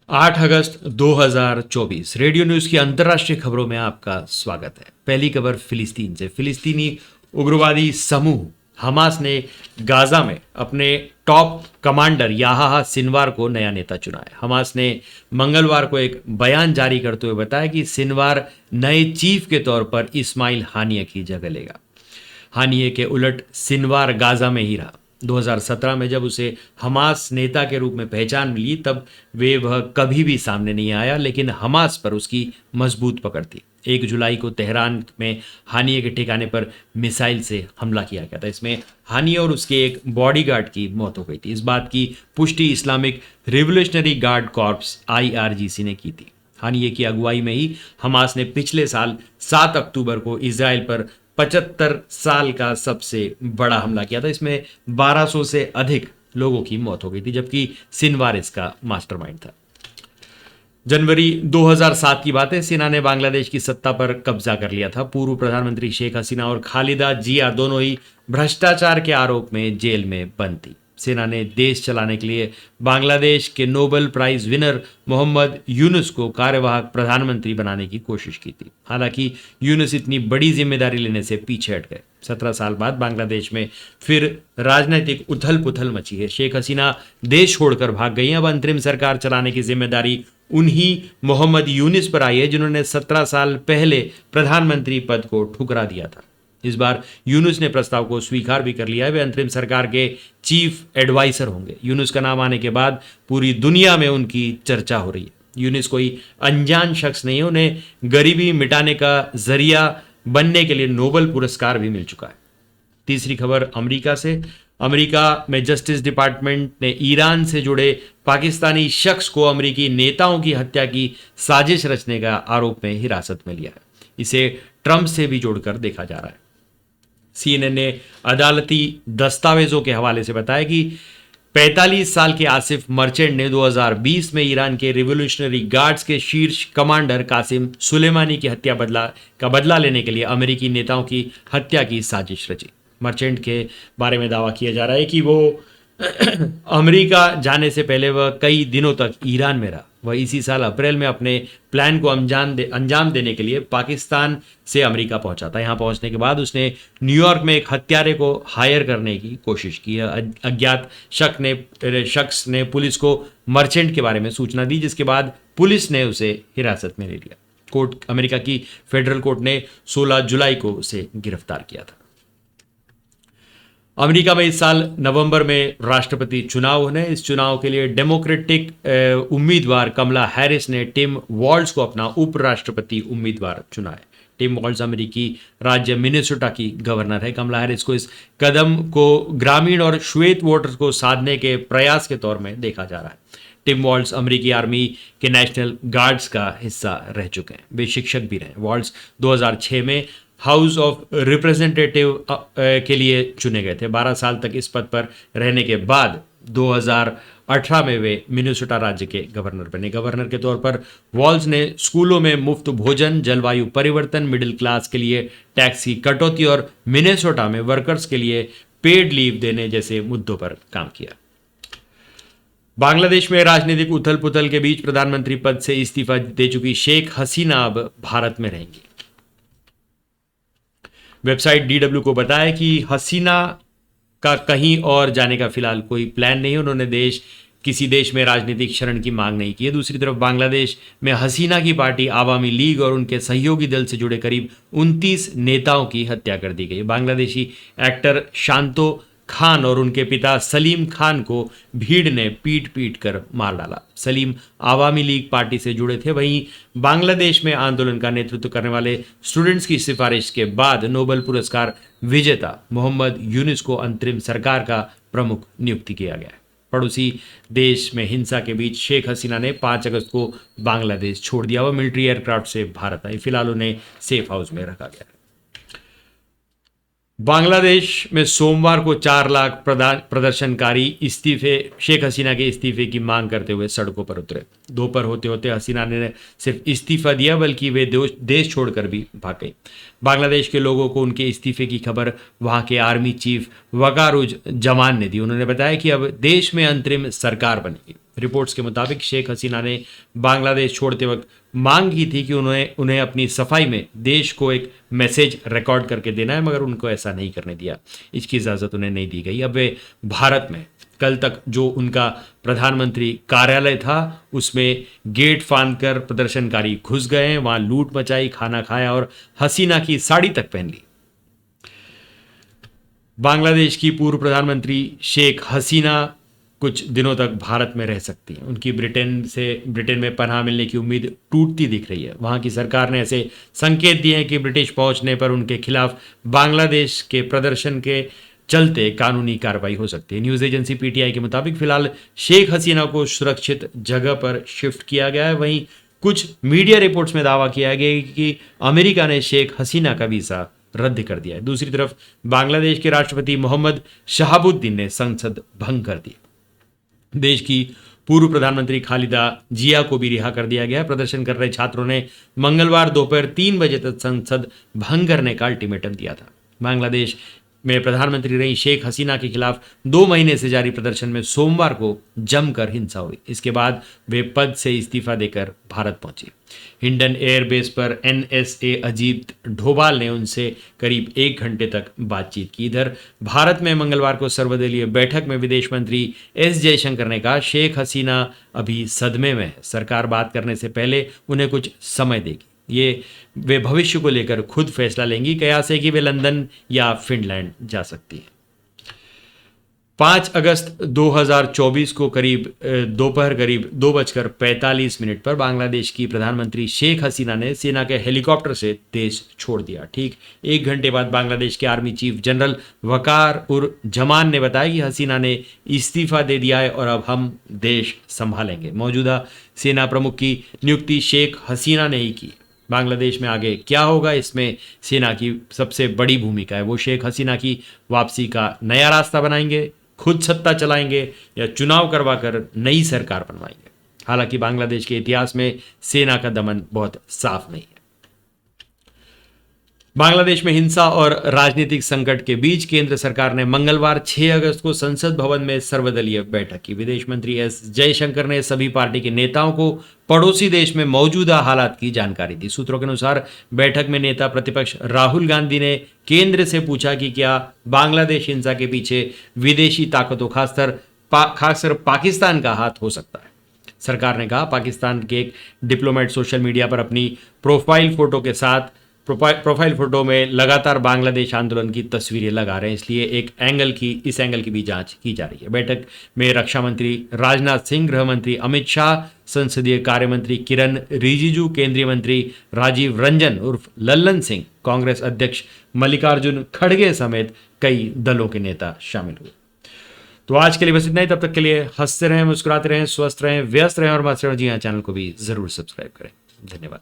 8 अगस्त 2024 radio news की अंतर्राष्ट्रीय खबरों में आपका स्वागत है। पहली खबर फिलिस्तीन से। फिलिस्तीनी उग्रवादी समूह हमास ने गाजा में अपने टॉप कमांडर याह्या सिनवार को नया नेता चुना है। हमास ने मंगलवार को एक बयान जारी करते हुए बताया कि सिनवार नए चीफ के तौर पर इस्माइल हानिया की जगह लेगा। हानिये के उलट सिनवार गाजा में ही रहा। 2017 में जब उसे हमास नेता के रूप में पहचान मिली तब वह कभी भी सामने नहीं आया, लेकिन हमास पर उसकी मजबूत पकड़ थी। 1 जुलाई को तेहरान में हानिये के ठिकाने पर मिसाइल से हमला किया गया था। इसमें हानिये और उसके एक बॉडीगार्ड की मौत हो गई थी। इस बात की पुष्टि Islamic revolutionary guard corps IRGC ने की थी। हानिये की अगुवाई में ही हमास ने पिछले साल 7 अक्टूबर को इसराइल पर 75 साल का सबसे बड़ा हमला किया था। इसमें 1200 से अधिक लोगों की मौत हो गई थी, जबकि सिनवार इसका मास्टरमाइंड था। जनवरी 2007 की बात है। सेना ने बांग्लादेश की सत्ता पर कब्जा कर लिया था। पूर्व प्रधानमंत्री शेख हसीना और खालिदा जिया दोनों ही भ्रष्टाचार के आरोप में जेल में बंद थी। सेना ने देश चलाने के लिए बांग्लादेश के Nobel prize winner Mohammad Yunus को कार्यवाहक प्रधानमंत्री बनाने की कोशिश की थी। हालांकि यूनुस इतनी बड़ी जिम्मेदारी लेने से पीछे हट गए। 17 साल बाद बांग्लादेश में फिर राजनीतिक उथल पुथल मची है। शेख हसीना देश छोड़कर भाग गई। अब अंतरिम सरकार चलाने की जिम्मेदारी उन्हीं मोहम्मद यूनुस पर आई है जिन्होंने 17 साल पहले प्रधानमंत्री पद को ठुकरा दिया था। इस बार यूनुस ने प्रस्ताव को स्वीकार भी कर लिया है। वे अंतरिम सरकार के चीफ एडवाइजर होंगे। यूनुस का नाम आने के बाद पूरी दुनिया में उनकी चर्चा हो रही है। यूनुस कोई अनजान शख्स नहीं है। उन्हें गरीबी मिटाने का जरिया बनने के लिए नोबेल पुरस्कार भी मिल चुका है। तीसरी खबर अमेरिका से। अमेरिका में जस्टिस डिपार्टमेंट ने ईरान से जुड़े पाकिस्तानी शख्स को अमेरिकी नेताओं की हत्या की साजिश रचने का आरोप में हिरासत में लिया है। इसे ट्रंप से भी जोड़कर देखा जा रहा है। CNN ने अदालती दस्तावेजों के हवाले से बताया कि 45 साल के आसिफ मर्चेंट ने 2020 में ईरान के रिवोल्यूशनरी गार्ड्स के शीर्ष कमांडर कासिम सुलेमानी की हत्या का बदला लेने के लिए अमेरिकी नेताओं की हत्या की साजिश रची। मर्चेंट के बारे में दावा किया जा रहा है कि वो अमेरिका जाने से पहले वह कई दिनों तक ईरान में रहा। वह इसी साल अप्रैल में अपने प्लान को अंजाम देने के लिए पाकिस्तान से अमेरिका पहुंचा था। यहां पहुंचने के बाद उसने न्यूयॉर्क में एक हत्यारे को हायर करने की कोशिश की। अज्ञात शख्स ने पुलिस को मर्चेंट के बारे में सूचना दी, जिसके बाद पुलिस ने उसे हिरासत में ले लिया। अमेरिका की फेडरल कोर्ट ने 16 जुलाई को उसे गिरफ्तार किया था। अमेरिका में इस साल नवंबर में राष्ट्रपति चुनाव होने। इस चुनाव के लिए डेमोक्रेटिक उम्मीदवार कमला हैरिस ने टिम वॉल्ज को अपना उपराष्ट्रपति उम्मीदवार चुना है। टिम वॉल्ज अमेरिकी राज्य मिनेसोटा की गवर्नर है। कमला हैरिस को इस कदम को ग्रामीण और श्वेत वोटर्स को साधने के प्रयास के तौर में देखा जा रहा है। टिम वॉल्स अमेरिकी आर्मी के नेशनल गार्ड्स का हिस्सा रह चुके हैं। वे शिक्षक भी रहे। वॉल्स 2006 में हाउस ऑफ रिप्रेजेंटेटिव के लिए चुने गए थे। 12 साल तक इस पद पर रहने के बाद 2018 में वे मिनेसोटा राज्य के गवर्नर बने। गवर्नर के तौर पर वॉल्स ने स्कूलों में मुफ्त भोजन, जलवायु परिवर्तन, मिडिल क्लास के लिए टैक्स की कटौती और मिनेसोटा में वर्कर्स के लिए पेड लीव देने जैसे मुद्दों पर काम किया। बांग्लादेश में राजनीतिक उथल पुथल के बीच प्रधानमंत्री पद से इस्तीफा दे चुकी शेख हसीना अब भारत में रहेंगी। वेबसाइट DW को बताया कि हसीना का कहीं और जाने का फिलहाल कोई प्लान नहीं है। उन्होंने किसी देश में राजनीतिक शरण की मांग नहीं की है। दूसरी तरफ बांग्लादेश में हसीना की पार्टी आवामी लीग और उनके सहयोगी दल से जुड़े करीब 29 नेताओं की हत्या कर दी गई। बांग्लादेशी एक्टर शांतो खान और उनके पिता सलीम खान को भीड़ ने पीट पीट कर मार डाला। सलीम आवामी लीग पार्टी से जुड़े थे। वहीं बांग्लादेश में आंदोलन का नेतृत्व करने वाले स्टूडेंट्स की सिफारिश के बाद नोबेल पुरस्कार विजेता मोहम्मद यूनुस को अंतरिम सरकार का प्रमुख नियुक्त किया गया है। पड़ोसी देश में हिंसा के बीच शेख हसीना ने 5 अगस्त को बांग्लादेश छोड़ दिया। वह मिलिट्री एयरक्राफ्ट से भारत आई। फिलहाल उन्हें सेफ हाउस में रखा गया है। बांग्लादेश में सोमवार को 4 लाख प्रदर्शनकारी शेख हसीना के इस्तीफे की मांग करते हुए सड़कों पर उतरे। दोपहर होते होते हसीना ने सिर्फ इस्तीफा दिया बल्कि वे देश छोड़कर भी भाग गई। बांग्लादेश के लोगों को उनके इस्तीफे की खबर वहां के आर्मी चीफ वकारुज जमान ने दी। उन्होंने बताया कि अब देश में अंतरिम सरकार बनेगी। रिपोर्ट्स के मुताबिक शेख हसीना ने बांग्लादेश छोड़ते वक्त मांग की थी कि उन्हें अपनी सफाई में देश को एक मैसेज रिकॉर्ड करके देना है, मगर उनको ऐसा नहीं करने दिया। इसकी इजाज़त उन्हें नहीं दी गई। अब वे भारत में कल तक जो उनका प्रधानमंत्री कार्यालय था उसमें गेट फांद कर प्रदर्शनकारी घुस गए, वहां लूट मचाई, खाना खाया और हसीना की साड़ी तक पहन ली। बांग्लादेश की पूर्व प्रधानमंत्री शेख हसीना कुछ दिनों तक भारत में रह सकती हैं। उनकी ब्रिटेन में पनाह मिलने की उम्मीद टूटती दिख रही है। वहां की सरकार ने ऐसे संकेत दिए हैं कि ब्रिटिश पहुंचने पर उनके खिलाफ बांग्लादेश के प्रदर्शन के चलते कानूनी कार्रवाई हो सकती है। न्यूज़ एजेंसी पीटीआई के मुताबिक फिलहाल शेख हसीना को सुरक्षित जगह पर शिफ्ट किया गया है। वहीं कुछ मीडिया रिपोर्ट्स में दावा किया गया है कि अमेरिका ने शेख हसीना का वीज़ा रद्द कर दिया है। दूसरी तरफ बांग्लादेश के राष्ट्रपति मोहम्मद शहाबुद्दीन ने संसद भंग कर दी। देश की पूर्व प्रधानमंत्री खालिदा जिया को भी रिहा कर दिया गया। प्रदर्शन कर रहे छात्रों ने मंगलवार दोपहर 3 बजे तक संसद भंग करने का अल्टीमेटम दिया था। बांग्लादेश में प्रधानमंत्री रही शेख हसीना के खिलाफ 2 महीने से जारी प्रदर्शन में सोमवार को जमकर हिंसा हुई। इसके बाद वे पद से इस्तीफा देकर भारत पहुंची। हिंडन एयरबेस पर एनएसए अजीत डोभाल ने उनसे करीब 1 घंटे तक बातचीत की। इधर भारत में मंगलवार को सर्वदलीय बैठक में विदेश मंत्री एस जयशंकर ने कहा शेख हसीना अभी सदमे में है, सरकार बात करने से पहले उन्हें कुछ समय देगी। वे भविष्य को लेकर खुद फैसला लेंगी। कयास है कि वे लंदन या फिनलैंड जा सकती हैं। 5 अगस्त 2024 को दोपहर करीब 2:45 पर बांग्लादेश की प्रधानमंत्री शेख हसीना ने सेना के हेलीकॉप्टर से देश छोड़ दिया। ठीक 1 घंटे बाद बांग्लादेश के आर्मी चीफ जनरल वकार उर जमान ने बताया कि हसीना ने इस्तीफा दे दिया है और अब हम देश संभालेंगे। मौजूदा सेना प्रमुख की नियुक्ति शेख हसीना ने ही की। बांग्लादेश में आगे क्या होगा, इसमें सेना की सबसे बड़ी भूमिका है। वो शेख हसीना की वापसी का नया रास्ता बनाएंगे, खुद सत्ता चलाएंगे या चुनाव करवाकर नई सरकार बनवाएंगे। हालांकि बांग्लादेश के इतिहास में सेना का दमन बहुत साफ नहीं है। बांग्लादेश में हिंसा और राजनीतिक संकट के बीच केंद्र सरकार ने मंगलवार 6 अगस्त को संसद भवन में सर्वदलीय बैठक की। विदेश मंत्री एस जयशंकर ने सभी पार्टी के नेताओं को पड़ोसी देश में मौजूदा हालात की जानकारी दी। सूत्रों के अनुसार बैठक में नेता प्रतिपक्ष राहुल गांधी ने केंद्र से पूछा कि क्या बांग्लादेश हिंसा के पीछे विदेशी ताकतों खासकर पाकिस्तान का हाथ हो सकता है। सरकार ने कहा पाकिस्तान के एक डिप्लोमेट सोशल मीडिया पर अपनी प्रोफाइल फोटो में लगातार बांग्लादेश आंदोलन की तस्वीरें लगा रहे हैं, इसलिए इस एंगल की भी जांच की जा रही है। बैठक में रक्षा मंत्री राजनाथ सिंह, गृह मंत्री अमित शाह, संसदीय कार्य मंत्री किरण रिजिजू, केंद्रीय मंत्री राजीव रंजन उर्फ लल्लन सिंह, कांग्रेस अध्यक्ष मल्लिकार्जुन खड़गे समेत कई दलों के नेता शामिल हुए। तो आज के लिए बस इतना ही। तब तक के लिए हंसते रहें, मुस्कुराते रहें, स्वस्थ रहें, व्यस्त रहें और मस्त रहें। जी हाँ, चैनल को भी जरूर सब्सक्राइब करें। धन्यवाद।